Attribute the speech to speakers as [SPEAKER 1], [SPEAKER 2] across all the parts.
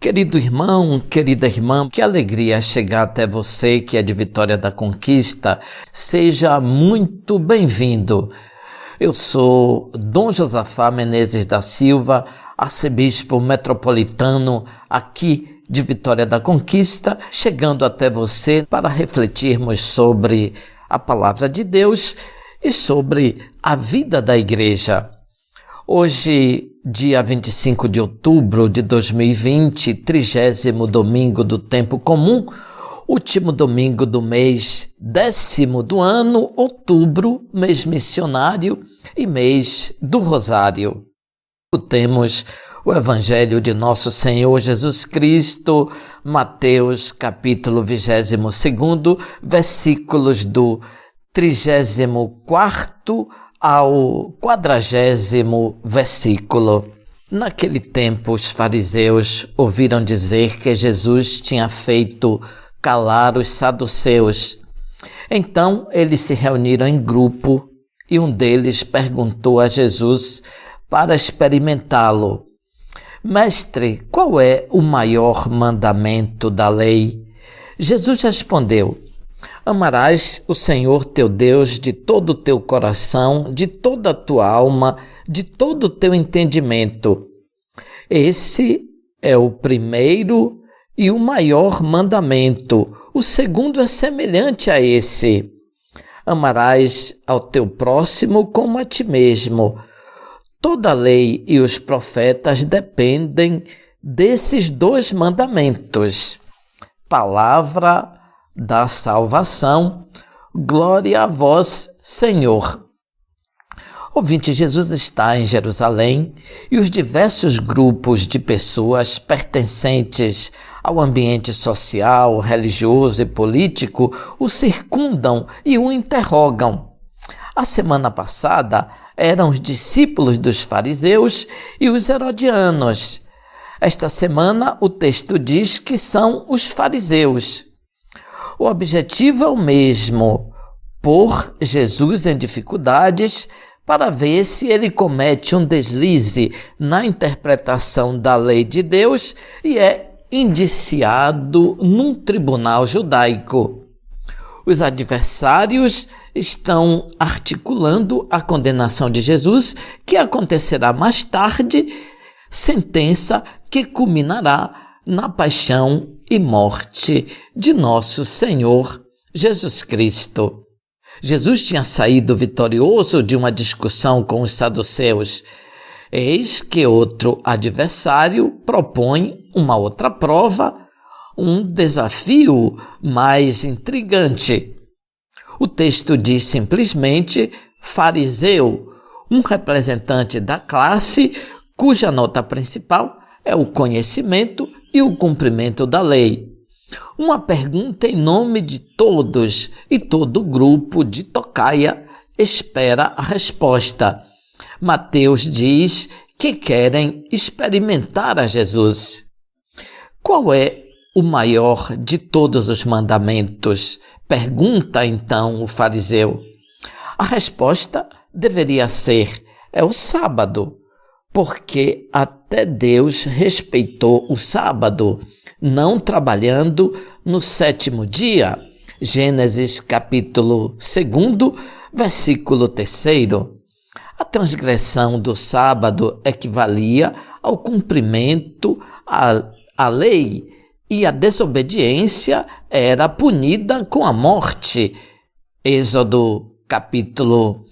[SPEAKER 1] Querido irmão, querida irmã, que alegria chegar até você que é de Vitória da Conquista. Seja muito bem-vindo. Eu sou Dom Josafá Menezes da Silva, arcebispo metropolitano aqui de Vitória da Conquista, chegando até você para refletirmos sobre a palavra de Deus e sobre a vida da igreja. Hoje, dia 25 de outubro de 2020, 30º domingo do tempo comum, último domingo do mês 10º do ano, outubro, mês missionário e mês do Rosário. Temos o Evangelho de Nosso Senhor Jesus Cristo, Mateus, capítulo 22, versículos do 34º ao 40º versículo. Naquele tempo, os fariseus ouviram dizer que Jesus tinha feito calar os saduceus. Então, eles se reuniram em grupo e um deles perguntou a Jesus para experimentá-lo: Mestre, qual é o maior mandamento da lei? Jesus respondeu: Amarás o Senhor teu Deus de todo o teu coração, de toda a tua alma, de todo o teu entendimento. Esse é o primeiro e o maior mandamento. O segundo é semelhante a esse: amarás ao teu próximo como a ti mesmo. Toda a lei e os profetas dependem desses dois mandamentos. Palavra da salvação. Glória a vós, Senhor. Ouvinte, Jesus está em Jerusalém e os diversos grupos de pessoas pertencentes ao ambiente social, religioso e político o circundam e o interrogam. A semana passada eram os discípulos dos fariseus e os herodianos. Esta semana o texto diz que são os fariseus. O objetivo é o mesmo: pôr Jesus em dificuldades para ver se ele comete um deslize na interpretação da lei de Deus e é indiciado num tribunal judaico. Os adversários estão articulando a condenação de Jesus, que acontecerá mais tarde, sentença que culminará na paixão e morte de nosso Senhor Jesus Cristo. Jesus tinha saído vitorioso de uma discussão com os saduceus. Eis que outro adversário propõe uma outra prova, um desafio mais intrigante. O texto diz simplesmente fariseu, um representante da classe cuja nota principal é o conhecimento e o cumprimento da lei. Uma pergunta em nome de todos e todo o grupo de tocaia espera a resposta. Mateus diz que querem experimentar a Jesus. Qual é o maior de todos os mandamentos? Pergunta então o fariseu. A resposta deveria ser: é o sábado, porque até Deus respeitou o sábado, não trabalhando no 7º dia. Gênesis capítulo 2, versículo 3º. A transgressão do sábado equivalia ao cumprimento à lei e a desobediência era punida com a morte. Êxodo capítulo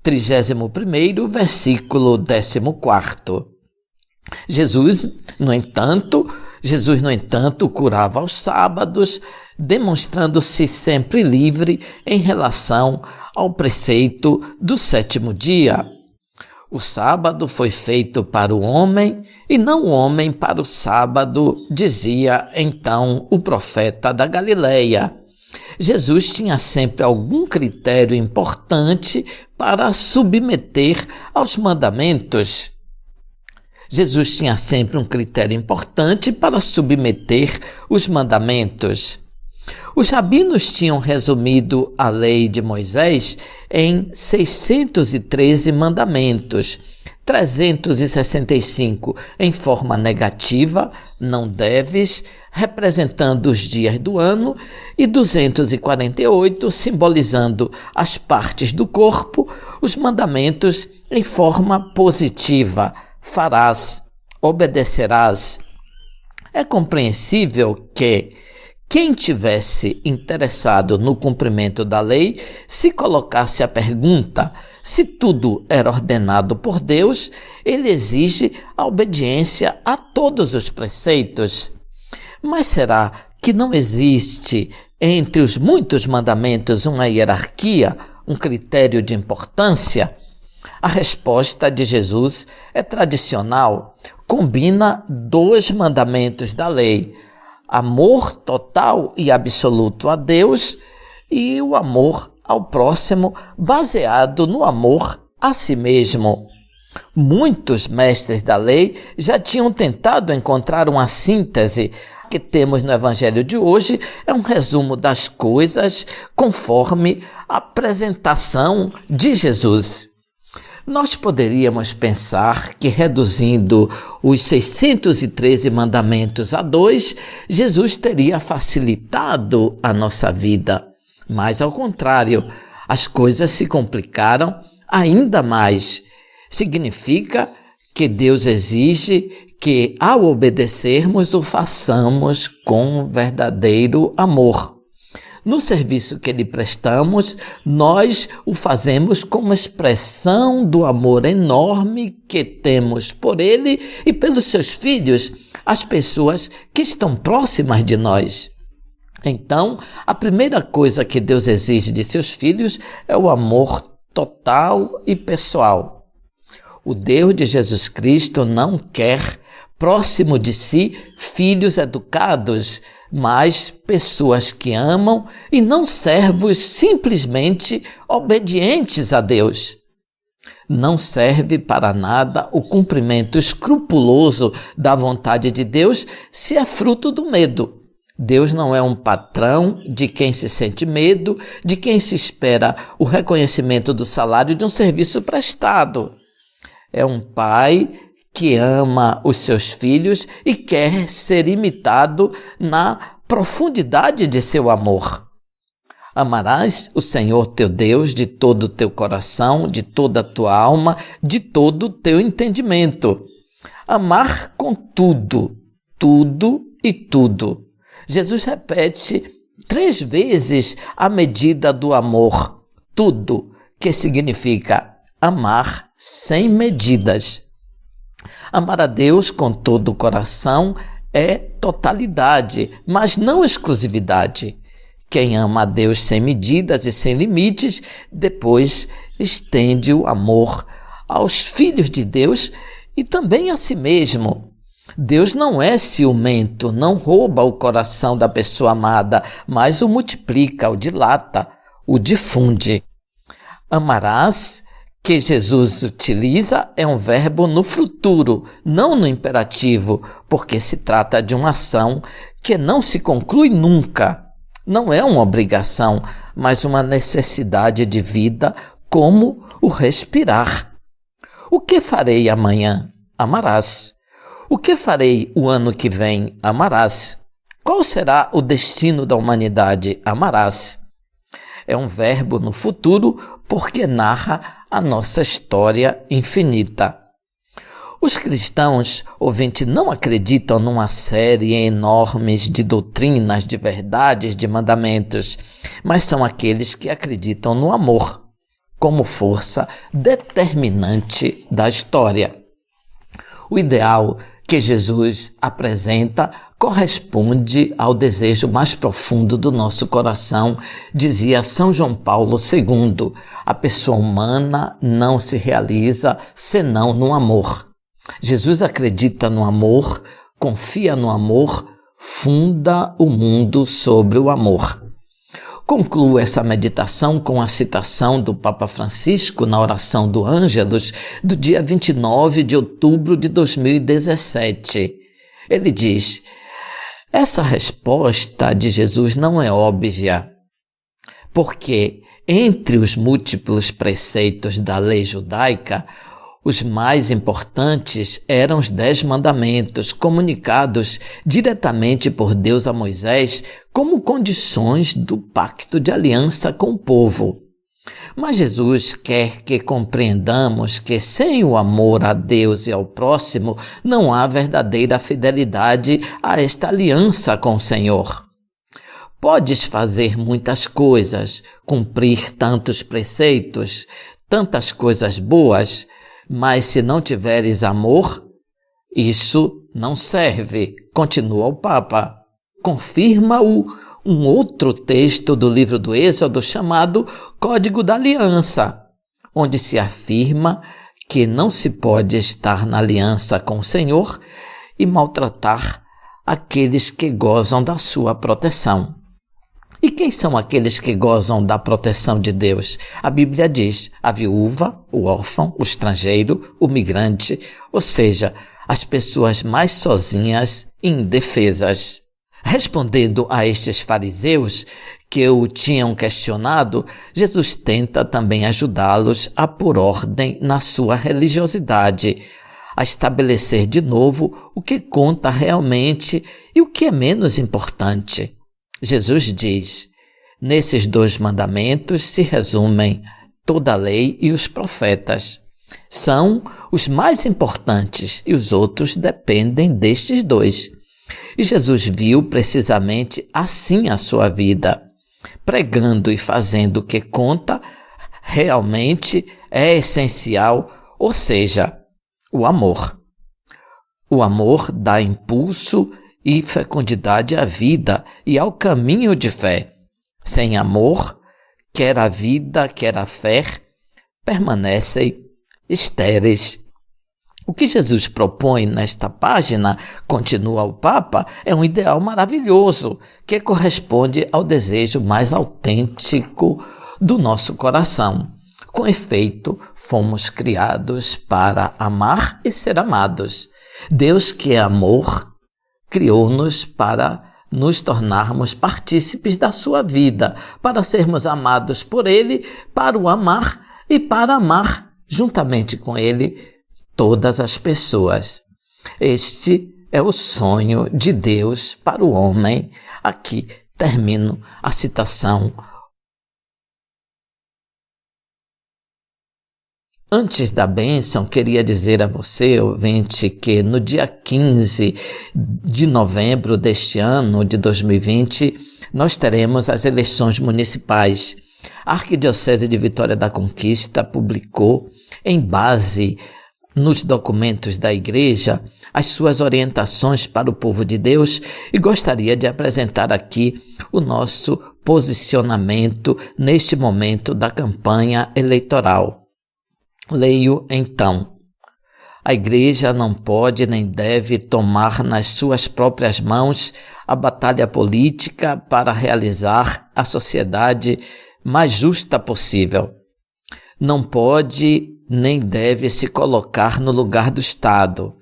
[SPEAKER 1] 31, versículo 14. Jesus, no entanto, curava aos sábados, demonstrando-se sempre livre em relação ao preceito do 7º dia. O sábado foi feito para o homem e não o homem para o sábado, dizia então o profeta da Galileia. Jesus tinha sempre algum critério importante para submeter aos mandamentos. Jesus tinha sempre um critério importante para submeter os mandamentos. Os rabinos tinham resumido a lei de Moisés em 613 mandamentos. 365 em forma negativa, não deves, representando os dias do ano, e 248 simbolizando as partes do corpo, os mandamentos em forma positiva, farás, obedecerás. É compreensível que quem tivesse interessado no cumprimento da lei se colocasse a pergunta: se tudo era ordenado por Deus, ele exige a obediência a todos os preceitos. Mas será que não existe entre os muitos mandamentos uma hierarquia, um critério de importância? A resposta de Jesus é tradicional, combina dois mandamentos da lei: amor total e absoluto a Deus e o amor ao próximo baseado no amor a si mesmo. Muitos mestres da lei já tinham tentado encontrar uma síntese. O que temos no Evangelho de hoje é um resumo das coisas conforme a apresentação de Jesus. Nós poderíamos pensar que, reduzindo os 613 mandamentos a 2, Jesus teria facilitado a nossa vida. Mas, ao contrário, as coisas se complicaram ainda mais. Significa que Deus exige que, ao obedecermos, o façamos com verdadeiro amor. No serviço que lhe prestamos, nós o fazemos como expressão do amor enorme que temos por ele e pelos seus filhos, as pessoas que estão próximas de nós. Então, a primeira coisa que Deus exige de seus filhos é o amor total e pessoal. O Deus de Jesus Cristo não quer próximo de si filhos educados, mas pessoas que amam e não servos simplesmente obedientes a Deus. Não serve para nada o cumprimento escrupuloso da vontade de Deus se é fruto do medo. Deus não é um patrão de quem se sente medo, de quem se espera o reconhecimento do salário de um serviço prestado. É um pai que ama os seus filhos e quer ser imitado na profundidade de seu amor. Amarás o Senhor teu Deus de todo o teu coração, de toda a tua alma, de todo o teu entendimento. Amar com tudo, tudo e tudo. Jesus repete 3 vezes a medida do amor, tudo, que significa amar sem medidas. Amar a Deus com todo o coração é totalidade, mas não exclusividade. Quem ama a Deus sem medidas e sem limites, depois estende o amor aos filhos de Deus e também a si mesmo. Deus não é ciumento, não rouba o coração da pessoa amada, mas o multiplica, o dilata, o difunde. Amarás, que Jesus utiliza, é um verbo no futuro, não no imperativo, porque se trata de uma ação que não se conclui nunca. Não é uma obrigação, mas uma necessidade de vida, como o respirar. O que farei amanhã? Amarás. O que farei o ano que vem? Amarás. Qual será o destino da humanidade? Amarás. É um verbo no futuro porque narra a nossa história infinita. Os cristãos, ouvinte, não acreditam numa série enorme de doutrinas, de verdades, de mandamentos, mas são aqueles que acreditam no amor como força determinante da história. O ideal que Jesus apresenta corresponde ao desejo mais profundo do nosso coração, dizia São João Paulo II. A pessoa humana não se realiza senão no amor. Jesus acredita no amor, confia no amor, funda o mundo sobre o amor. Concluo essa meditação com a citação do Papa Francisco na oração do Ângelus do dia 29 de outubro de 2017. Ele diz: essa resposta de Jesus não é óbvia, porque entre os múltiplos preceitos da lei judaica, Os mais importantes eram os 10 mandamentos, comunicados diretamente por Deus a Moisés como condições do pacto de aliança com o povo. Mas Jesus quer que compreendamos que sem o amor a Deus e ao próximo não há verdadeira fidelidade a esta aliança com o Senhor. Podes fazer muitas coisas, cumprir tantos preceitos, tantas coisas boas, mas se não tiveres amor, isso não serve, continua o Papa. Confirma-o um outro texto do livro do Êxodo chamado Código da Aliança, onde se afirma que não se pode estar na aliança com o Senhor e maltratar aqueles que gozam da sua proteção. E quem são aqueles que gozam da proteção de Deus? A Bíblia diz: a viúva, o órfão, o estrangeiro, o migrante, ou seja, as pessoas mais sozinhas e indefesas. Respondendo a estes fariseus que o tinham questionado, Jesus tenta também ajudá-los a pôr ordem na sua religiosidade, a estabelecer de novo o que conta realmente e o que é menos importante. Jesus diz: nesses 2 mandamentos se resumem toda a lei e os profetas. São os mais importantes e os outros dependem destes 2. E Jesus viu precisamente assim a sua vida, pregando e fazendo o que conta, realmente é essencial, ou seja, o amor. O amor dá impulso e fecundidade à vida e ao caminho de fé. Sem amor, quer a vida, quer a fé, permanecem estéreis. O que Jesus propõe nesta página, continua o Papa, é um ideal maravilhoso que corresponde ao desejo mais autêntico do nosso coração. Com efeito, fomos criados para amar e ser amados. Deus, que é amor, criou-nos para nos tornarmos partícipes da sua vida, para sermos amados por Ele, para o amar e para amar juntamente com Ele todas as pessoas. Este é o sonho de Deus para o homem. Aqui termino a citação. Antes da bênção, queria dizer a você, ouvinte, que no dia 15 de novembro deste ano, de 2020, nós teremos as eleições municipais. A Arquidiocese de Vitória da Conquista publicou, em base nos documentos da Igreja, as suas orientações para o povo de Deus e gostaria de apresentar aqui o nosso posicionamento neste momento da campanha eleitoral. Leio então: a Igreja não pode nem deve tomar nas suas próprias mãos a batalha política para realizar a sociedade mais justa possível. Não pode nem deve se colocar no lugar do Estado,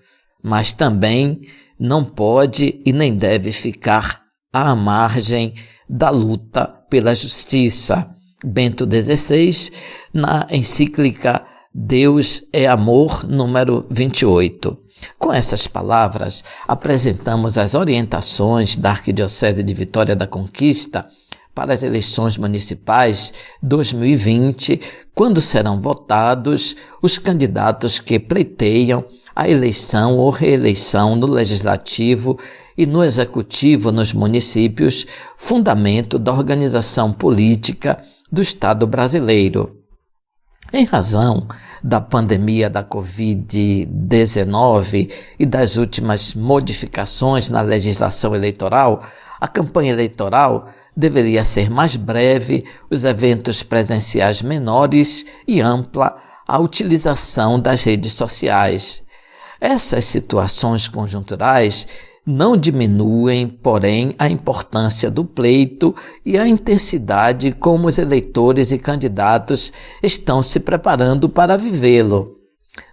[SPEAKER 1] mas também não pode e nem deve ficar à margem da luta pela justiça. Bento XVI, na encíclica Deus é Amor, número 28. Com essas palavras, apresentamos as orientações da Arquidiocese de Vitória da Conquista para as eleições municipais 2020, quando serão votados os candidatos que pleiteiam a eleição ou reeleição no Legislativo e no Executivo nos municípios, fundamento da organização política do Estado brasileiro. Em razão da pandemia da Covid-19 e das últimas modificações na legislação eleitoral, a campanha eleitoral deveria ser mais breve, os eventos presenciais menores e ampla a utilização das redes sociais. Essas situações conjunturais não diminuem, porém, a importância do pleito e a intensidade como os eleitores e candidatos estão se preparando para vivê-lo.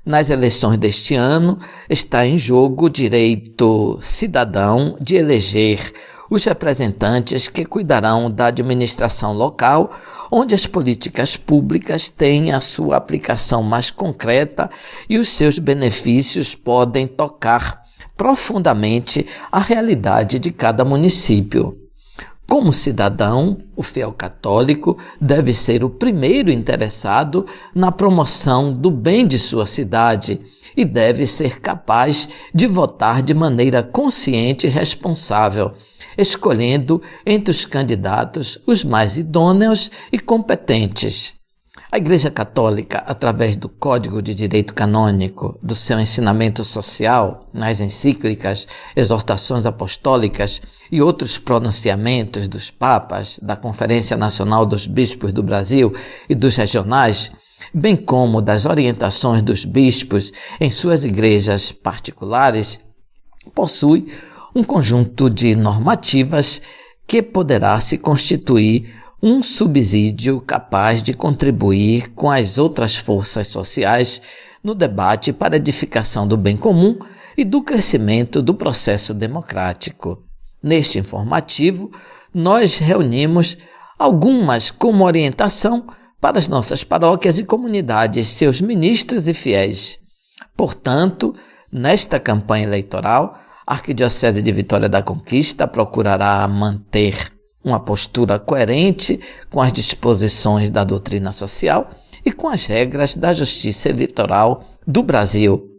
[SPEAKER 1] Nas eleições deste ano, está em jogo o direito cidadão de eleger os representantes que cuidarão da administração local, onde as políticas públicas têm a sua aplicação mais concreta e os seus benefícios podem tocar profundamente a realidade de cada município. Como cidadão, o fiel católico deve ser o primeiro interessado na promoção do bem de sua cidade e deve ser capaz de votar de maneira consciente e responsável, escolhendo entre os candidatos os mais idôneos e competentes. A Igreja Católica, através do Código de Direito Canônico, do seu ensinamento social, nas encíclicas, exortações apostólicas e outros pronunciamentos dos papas, da Conferência Nacional dos Bispos do Brasil e dos regionais, bem como das orientações dos bispos em suas igrejas particulares, possui um conjunto de normativas que poderá se constituir um subsídio capaz de contribuir com as outras forças sociais no debate para a edificação do bem comum e do crescimento do processo democrático. Neste informativo, nós reunimos algumas como orientação para as nossas paróquias e comunidades, seus ministros e fiéis. Portanto, nesta campanha eleitoral, a Arquidiocese de Vitória da Conquista procurará manter uma postura coerente com as disposições da doutrina social e com as regras da justiça eleitoral do Brasil.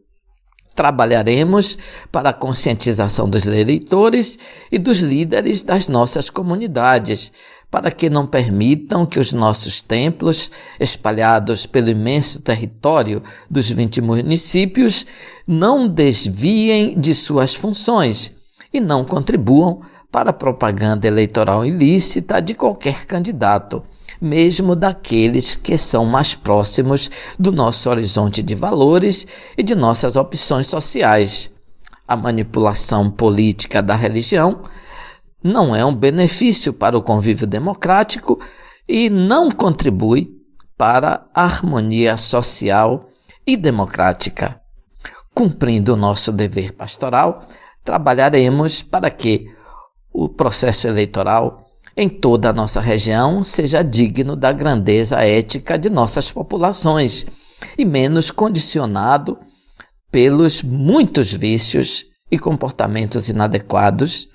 [SPEAKER 1] Trabalharemos para a conscientização dos eleitores e dos líderes das nossas comunidades, para que não permitam que os nossos templos, espalhados pelo imenso território dos 20 municípios, não desviem de suas funções e não contribuam para a propaganda eleitoral ilícita de qualquer candidato, mesmo daqueles que são mais próximos do nosso horizonte de valores e de nossas opções sociais. A manipulação política da religião não é um benefício para o convívio democrático e não contribui para a harmonia social e democrática. Cumprindo o nosso dever pastoral, trabalharemos para que o processo eleitoral em toda a nossa região seja digno da grandeza ética de nossas populações e menos condicionado pelos muitos vícios e comportamentos inadequados,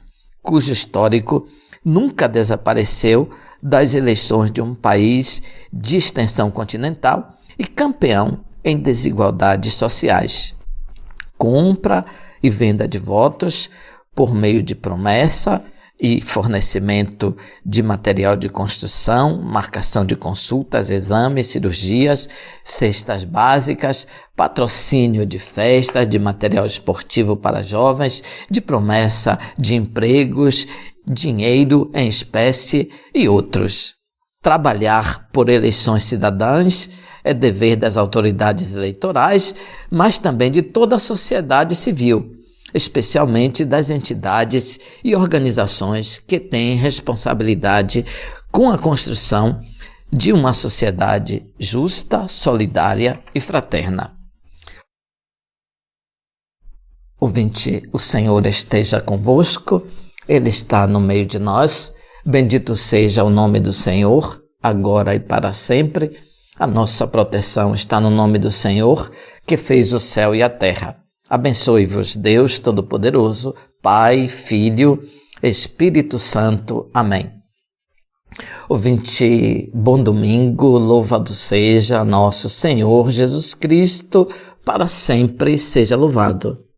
[SPEAKER 1] cujo histórico nunca desapareceu das eleições de um país de extensão continental e campeão em desigualdades sociais. Compra e venda de votos por meio de promessa e fornecimento de material de construção, marcação de consultas, exames, cirurgias, cestas básicas, patrocínio de festas, de material esportivo para jovens, de promessa de empregos, dinheiro em espécie e outros. Trabalhar por eleições cidadãs é dever das autoridades eleitorais, mas também de toda a sociedade civil, especialmente das entidades e organizações que têm responsabilidade com a construção de uma sociedade justa, solidária e fraterna. Ouvinte, o Senhor esteja convosco, Ele está no meio de nós. Bendito seja o nome do Senhor, agora e para sempre. A nossa proteção está no nome do Senhor, que fez o céu e a terra. Abençoe-vos Deus Todo-Poderoso, Pai, Filho, Espírito Santo. Amém. Ouvinte, bom domingo, louvado seja nosso Senhor Jesus Cristo, para sempre seja louvado.